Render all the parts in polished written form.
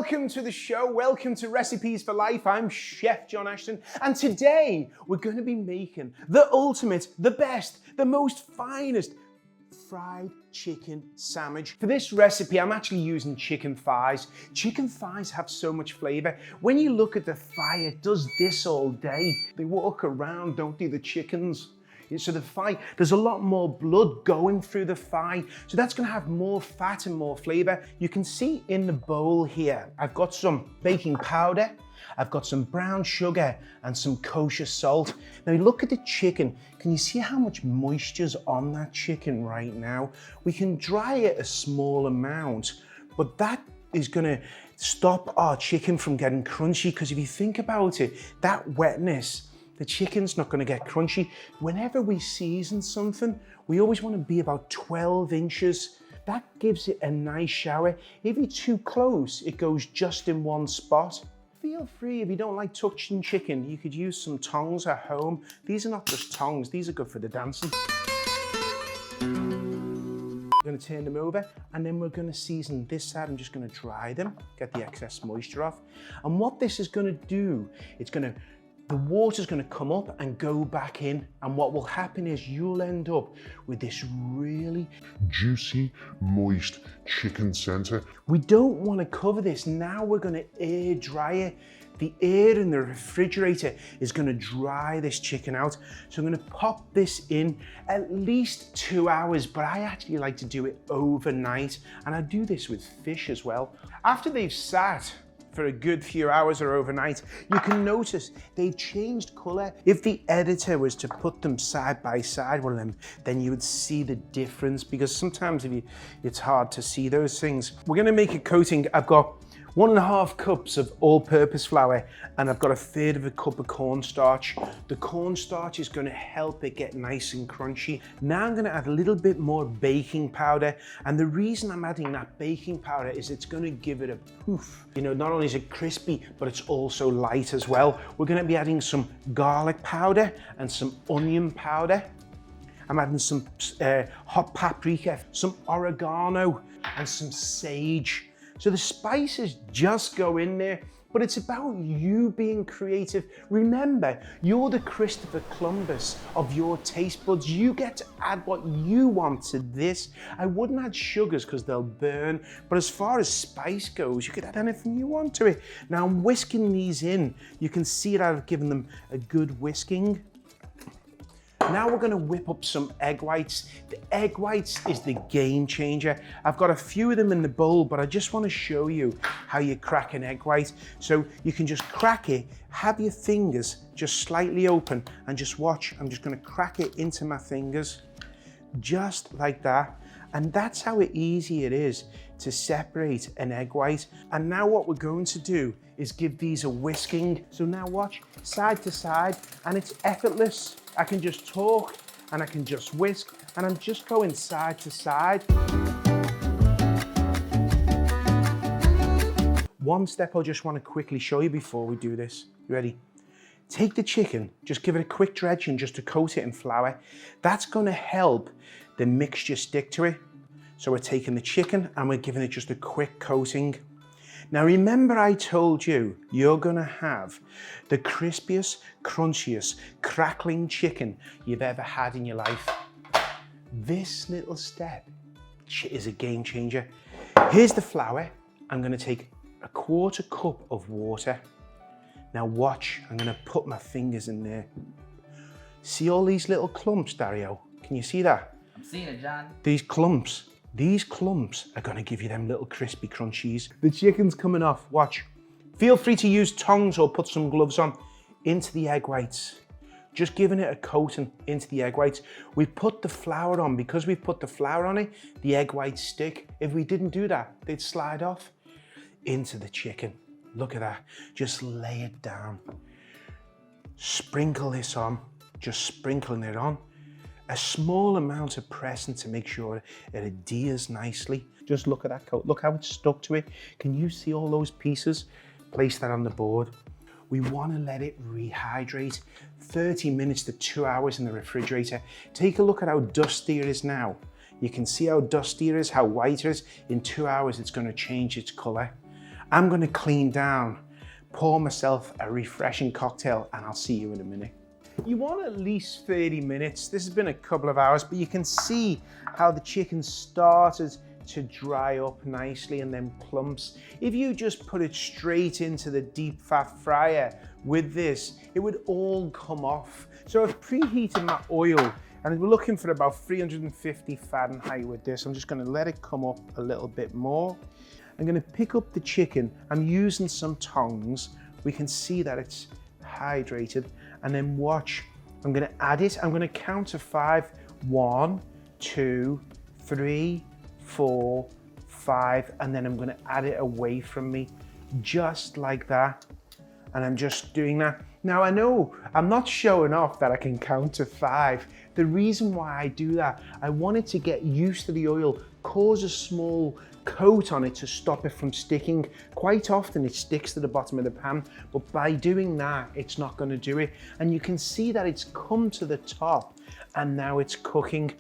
Welcome to the show, welcome to Recipes for Life. I'm Chef John Ashton, and today we're going to be making the ultimate, the best, the most finest fried chicken sandwich. For this recipe, I'm actually using chicken thighs. Chicken thighs have so much flavor. When you look at the thigh, it does this all day. They walk around, don't they, the chickens? So the thigh, there's a lot more blood going through the thigh. So that's gonna have more fat and more flavor. You can see in the bowl here, I've got some baking powder, I've got some brown sugar and some kosher salt. Now look at the chicken. Can you see how much moisture's on that chicken right now? We can dry it a small amount, but that is gonna stop our chicken from getting crunchy, because if you think about it, that wetness, the chicken's not going to get crunchy. Whenever we season something, we always want to be about 12 inches. That gives it a nice shower. If you're too close, it goes just in one spot. Feel free, if you don't like touching chicken, you could use some tongs at home. These are not just tongs, these are good for the dancing. We're going to turn them over, and then we're going to season this side. I'm just going to dry them, get the excess moisture off. And what this is going to do, the water's going to come up and go back in, and what will happen is you'll end up with this really juicy, moist chicken center. We don't want to cover this. Now we're going to air dry it. The air in the refrigerator is going to dry this chicken out. So I'm going to pop this in at least 2 hours, but I actually like to do it overnight, and I do this with fish as well. After they've sat for a good few hours or overnight, you can notice they've changed color. If the editor was to put them side by side with them, then you would see the difference, because sometimes it's hard to see those things. We're gonna make a coating. I've got 1.5 cups of all-purpose flour, and I've got 1/3 of a cup of cornstarch. The cornstarch is gonna help it get nice and crunchy. Now I'm gonna add a little bit more baking powder, and the reason I'm adding that baking powder is it's gonna give it a poof. You know, not only is it crispy, but it's also light as well. We're gonna be adding some garlic powder and some onion powder. I'm adding some hot paprika, some oregano, and some sage. So the spices just go in there, but it's about you being creative. Remember, you're the Christopher Columbus of your taste buds. You get to add what you want to this. I wouldn't add sugars because they'll burn, but as far as spice goes, you could add anything you want to it. Now I'm whisking these in. You can see that I've given them a good whisking. Now we're going to whip up some egg whites. The egg whites is the game changer. I've got a few of them in the bowl, but I just want to show you how you crack an egg white. So you can just crack it, have your fingers just slightly open, and just watch. I'm just going to crack it into my fingers, just like that. And that's how easy it is to separate an egg white. And now what we're going to do is give these a whisking. So now watch, side to side, and it's effortless. I can just talk and I can just whisk, and I'm just going side to side. One step I just want to quickly show you before we do this. You ready? Take the chicken, just give it a quick dredging just to coat it in flour. That's going to help the mixture stick to it. So we're taking the chicken and we're giving it just a quick coating. Now remember, I told you, you're gonna have the crispiest, crunchiest, crackling chicken you've ever had in your life. This little step is a game changer. Here's the flour. I'm gonna take 1/4 cup of water. Now watch, I'm gonna put my fingers in there. See all these little clumps, Dario? Can you see that? I'm seeing it, John. These clumps are gonna give you them little crispy crunchies. The chicken's coming off, watch. Feel free to use tongs or put some gloves on. Into the egg whites. Just giving it a coating into the egg whites. We put the flour on. Because we've put the flour on it, the egg whites stick. If we didn't do that, they'd slide off. Into the chicken. Look at that, just lay it down. Sprinkle this on, just sprinkling it on. A small amount of pressing to make sure it adheres nicely. Just look at that coat, look how it's stuck to it. Can you see all those pieces? Place that on the board. We want to let it rehydrate. 30 minutes to 2 hours in the refrigerator. Take a look at how dusty it is now. You can see how dusty it is, how white it is. In 2 hours, it's going to change its color. I'm gonna clean down, pour myself a refreshing cocktail, and I'll see you in a minute. You want at least 30 minutes. This has been a couple of hours, but you can see how the chicken started to dry up nicely and then clumps. If you just put it straight into the deep fat fryer with this, it would all come off. So I've preheated my oil and we're looking for about 350 Fahrenheit with this. I'm just gonna let it come up a little bit more. I'm gonna pick up the chicken. I'm using some tongs. We can see that it's hydrated, and then watch. I'm gonna add it. I'm gonna count to 5. 1, 2, 3, 4, 5, and then I'm gonna add it away from me, just like that. And I'm just doing that. Now I know I'm not showing off that I can count to 5. The reason why I do that, I want it to get used to the oil, cause a small coat on it to stop it from sticking. Quite often it sticks to the bottom of the pan, but by doing that, it's not gonna do it. And you can see that it's come to the top and now it's cooking.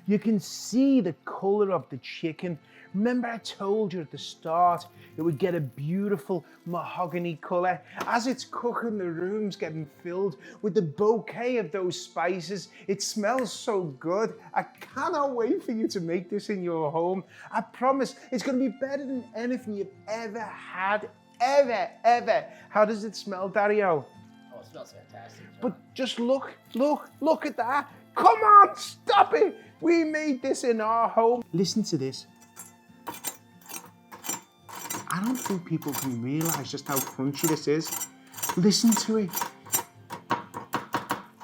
You can see the color of the chicken. Remember I told you at the start, it would get a beautiful mahogany color. As it's cooking, the room's getting filled with the bouquet of those spices. It smells so good. I cannot wait for you to make this in your home. I promise it's gonna be better than anything you've ever had, ever. How does it smell, Dario? Oh, it smells fantastic, John. But just look at that. Come on, stop it. We made this in our home. Listen to this. I don't think people can realize just how crunchy this is. Listen to it.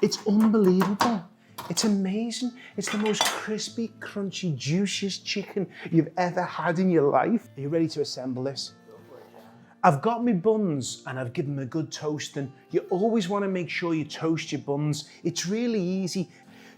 It's unbelievable. It's amazing. It's the most crispy, crunchy, juiciest chicken you've ever had in your life. Are you ready to assemble this? I've got my buns and I've given them a good toasting. You always want to make sure you toast your buns. It's really easy.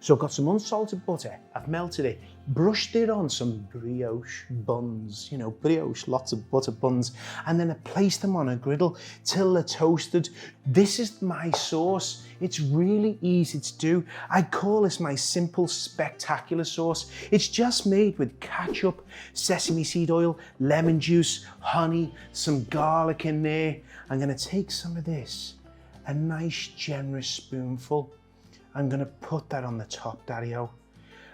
So I've got some unsalted butter, I've melted it, brushed it on some brioche buns, you know, brioche, lots of butter buns, and then I placed them on a griddle till they're toasted. This is my sauce. It's really easy to do. I call this my simple, spectacular sauce. It's just made with ketchup, sesame seed oil, lemon juice, honey, some garlic in there. I'm gonna take some of this, a nice generous spoonful. I'm gonna put that on the top, Dario.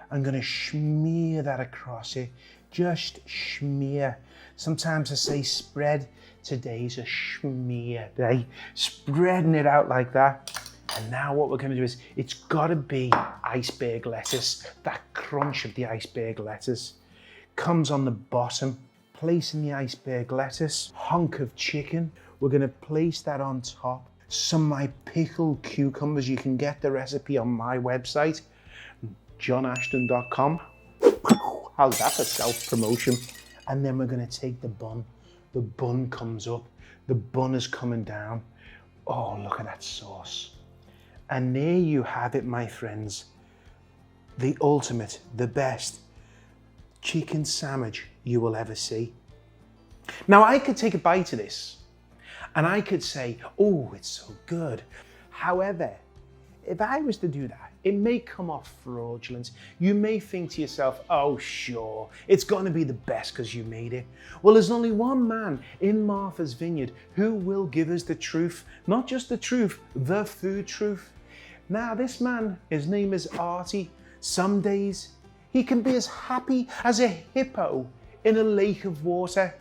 I'm gonna smear that across it. Just smear. Sometimes I say spread. Today's a smear day. Spreading it out like that. And now what we're gonna do is, it's gotta be iceberg lettuce. That crunch of the iceberg lettuce comes on the bottom. Placing the iceberg lettuce, hunk of chicken. We're gonna place that on top. Some of my pickled cucumbers. You can get the recipe on my website, johnashton.com. How's that for self-promotion? And then we're gonna take the bun. The bun comes up. The bun is coming down. Oh, look at that sauce. And there you have it, my friends. The ultimate, the best chicken sandwich you will ever see. Now I could take a bite of this and I could say, oh, it's so good. However, if I was to do that, it may come off fraudulent. You may think to yourself, oh, sure, it's gonna be the best because you made it. Well, there's only one man in Martha's Vineyard who will give us the truth. Not just the truth, the food truth. Now, this man, his name is Artie. Some days, he can be as happy as a hippo in a lake of water.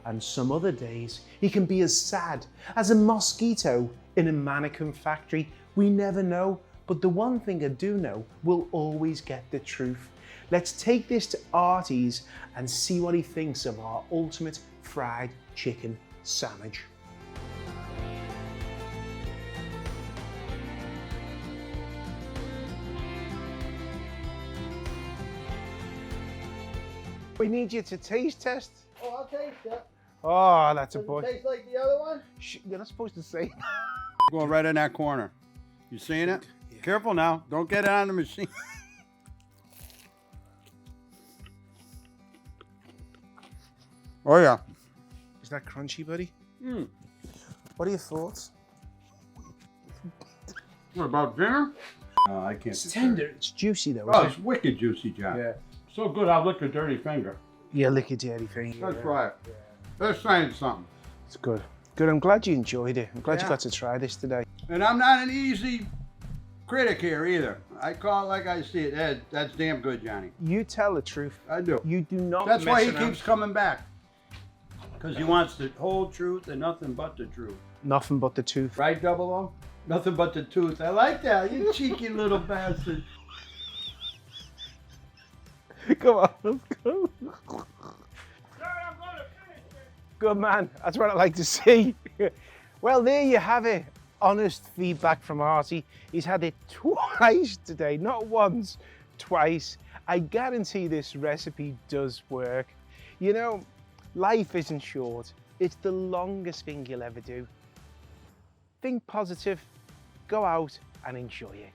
And some other days, he can be as sad as a mosquito in a mannequin factory. We never know, but the one thing I do know, we'll always get the truth. Let's take this to Artie's and see what he thinks of our ultimate fried chicken sandwich. We need you to taste test. Oh, I'll taste it. Oh, that's a Does boy. it taste like the other one? You're not supposed to say. Going right in that corner. You seeing it? Yeah. Careful now. Don't get it on the machine. Oh, yeah. Is that crunchy, buddy? Mm. What are your thoughts? What about dinner? I can't. It's tender. It's juicy though. Oh, Isn't it's wicked juicy, John. it? Yeah. So good, I'll lick a dirty finger. Yeah, lick your dirty finger. Let's try it. Let's try something. It's good. Good, I'm glad you enjoyed it. I'm glad you Yeah. got to try this today. And I'm not an easy critic here either. I call it like I see it. Ed, that's damn good, Johnny. You tell the truth. I do. You do not That's why he mess around. keeps coming back. Because he wants the whole truth and nothing but the truth. Nothing but the tooth. Right, Double O? Nothing but the tooth. I like that. You cheeky little bastard. Come on, let's go. Good man, that's what I like to see. Well, there you have it. Honest feedback from Artie. He's had it twice today, not once, twice. I guarantee this recipe does work. You know, life isn't short. It's the longest thing you'll ever do. Think positive, go out and enjoy it.